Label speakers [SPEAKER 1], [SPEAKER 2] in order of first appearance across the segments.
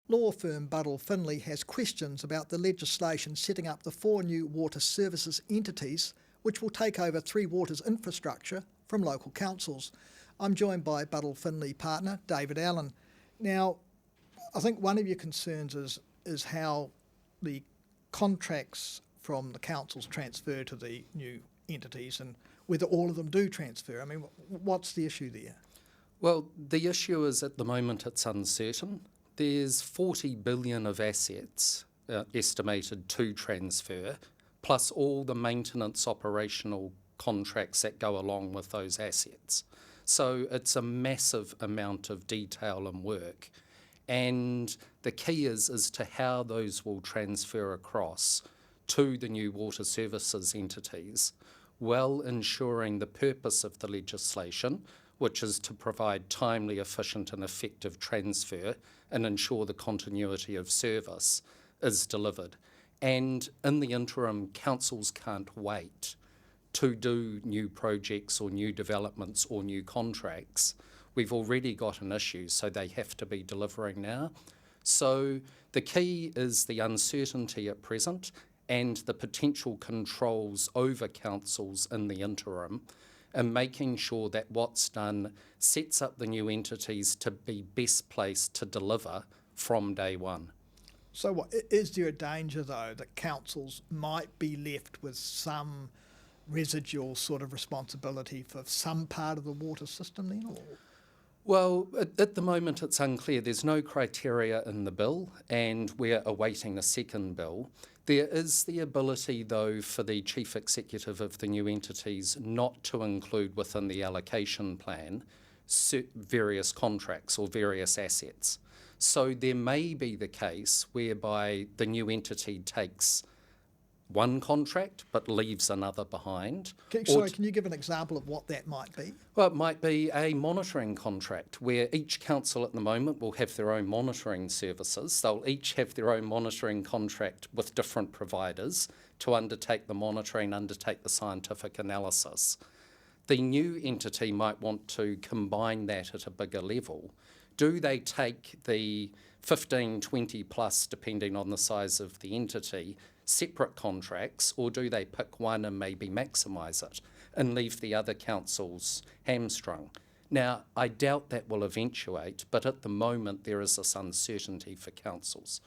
[SPEAKER 1] Law firm Buddle Findlay has questions about the legislation setting up the 4 new water services entities which will take over Three Waters infrastructure from local councils. I'm joined by Buddle Findlay partner David Allen. Now, I think one of your concerns is how the contracts from the councils transfer to the new entities and whether all of them do transfer. I mean, what's the issue there?
[SPEAKER 2] Well, the issue is at the moment it's uncertain. There's 40 billion of assets estimated to transfer, plus all the maintenance operational contracts that go along with those assets. So it's a massive amount of detail and work. And the key is as to how those will transfer across to the new water services entities, while ensuring the purpose of the legislation, which is to provide timely, efficient and effective transfer and ensure the continuity of service is delivered. And in the interim, councils can't wait to do new projects or new developments or new contracts. We've already got an issue, so they have to be delivering now. So the key is the uncertainty at present and the potential controls over councils in the interim, and making sure that what's done sets up the new entities to be best placed to deliver from day one.
[SPEAKER 1] So what, is there a danger though that councils might be left with some residual sort of responsibility for some part of the water system then? Or?
[SPEAKER 2] Well, at the moment it's unclear. There's no criteria in the bill and we're awaiting a second bill. There is the ability, though, for the Chief Executive of the new entities not to include within the allocation plan various contracts or various assets. So there may be the case whereby the new entity takes one contract but leaves another behind.
[SPEAKER 1] Can you give an example of what that might be?
[SPEAKER 2] Well, it might be a monitoring contract where each council at the moment will have their own monitoring services. They'll each have their own monitoring contract with different providers to undertake the monitoring, undertake the scientific analysis. The new entity might want to combine that at a bigger level. Do they take the 15, 20 plus, depending on the size of the entity, separate contracts, or do they pick one and maybe maximise it and leave the other councils hamstrung? Now, I doubt that will eventuate, but at the moment there is this uncertainty for councils.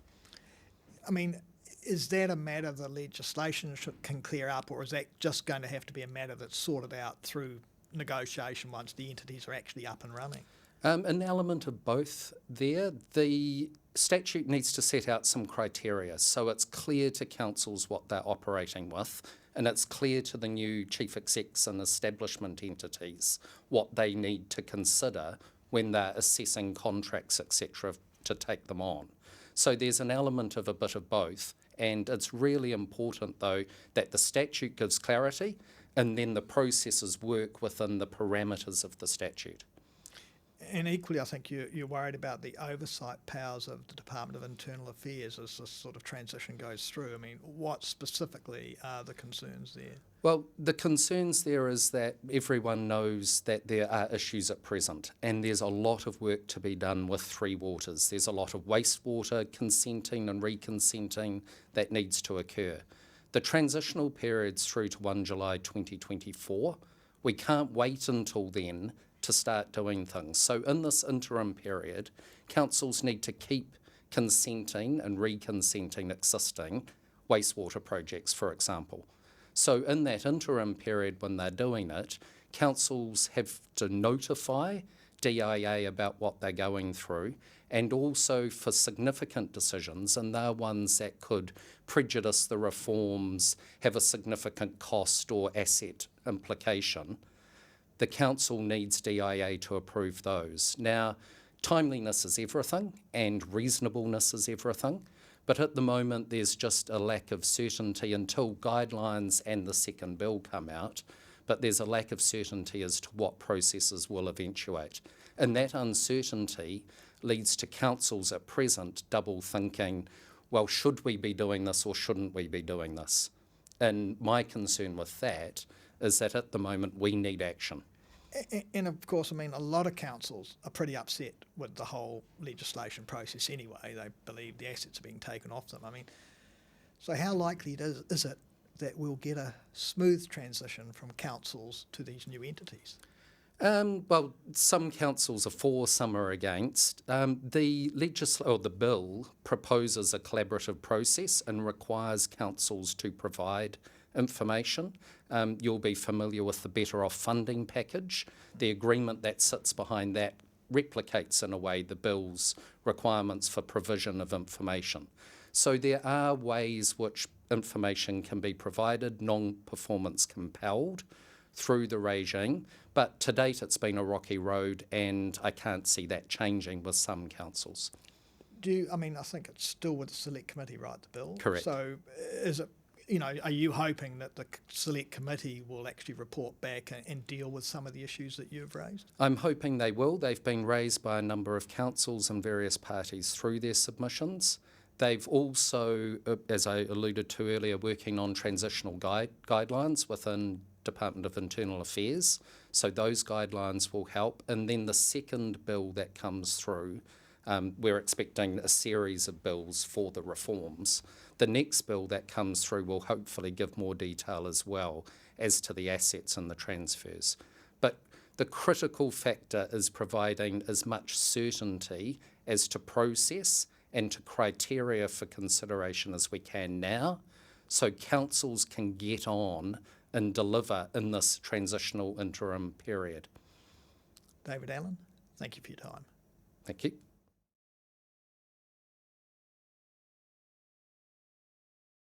[SPEAKER 1] I mean, is that a matter the legislation can clear up, or is that just going to have to be a matter that's sorted out through negotiation once the entities are actually up and running?
[SPEAKER 2] An element of both there. The statute needs to set out some criteria so it's clear to councils what they're operating with, and it's clear to the new chief execs and establishment entities what they need to consider when they're assessing contracts, etc., to take them on. So there's an element of a bit of both, and it's really important, though, that the statute gives clarity and then the processes work within the parameters of the statute.
[SPEAKER 1] And equally, I think you're worried about the oversight powers of the Department of Internal Affairs as this sort of transition goes through. I mean, what specifically are the concerns there?
[SPEAKER 2] Well, the concerns there is that everyone knows that there are issues at present, and there's a lot of work to be done with Three Waters. There's a lot of wastewater consenting and reconsenting that needs to occur. The transitional period's through to 1 July 2024. We can't wait until then to start doing things. So in this interim period, councils need to keep consenting and reconsenting existing wastewater projects, for example. So in that interim period when they're doing it, councils have to notify DIA about what they're going through, and also for significant decisions, and they're ones that could prejudice the reforms, have a significant cost or asset implication, the council needs DIA to approve those. Now, timeliness is everything and reasonableness is everything, but at the moment there's just a lack of certainty until guidelines and the second bill come out, but there's a lack of certainty as to what processes will eventuate. And that uncertainty leads to councils at present double thinking, well, should we be doing this or shouldn't we be doing this? And my concern with that is that at the moment we need action.
[SPEAKER 1] And of course, I mean, a lot of councils are pretty upset with the whole legislation process anyway. They believe the assets are being taken off them. I mean, so how likely is it that we'll get a smooth transition from councils to these new entities?
[SPEAKER 2] Well, some councils are for, some are against. The bill proposes a collaborative process and requires councils to provide information. You'll be familiar with the Better Off funding package. The agreement that sits behind that replicates in a way the bill's requirements for provision of information. So there are ways which information can be provided, non-performance compelled, through the regime, but to date it's been a rocky road and I can't see that changing with some councils.
[SPEAKER 1] I think it's still with the Select Committee, right, the bill?
[SPEAKER 2] Correct.
[SPEAKER 1] So is it, are you hoping that the Select Committee will actually report back and deal with some of the issues that you've raised?
[SPEAKER 2] I'm hoping they will. They've been raised by a number of councils and various parties through their submissions. They've also, as I alluded to earlier, working on transitional guidelines within Department of Internal Affairs, so those guidelines will help. And then the second bill that comes through, we're expecting a series of bills for the reforms. The next bill that comes through will hopefully give more detail as well as to the assets and the transfers. But the critical factor is providing as much certainty as to process and to criteria for consideration as we can now, so councils can get on and deliver in this transitional interim period.
[SPEAKER 1] David Allen, thank you for your time.
[SPEAKER 2] Thank you.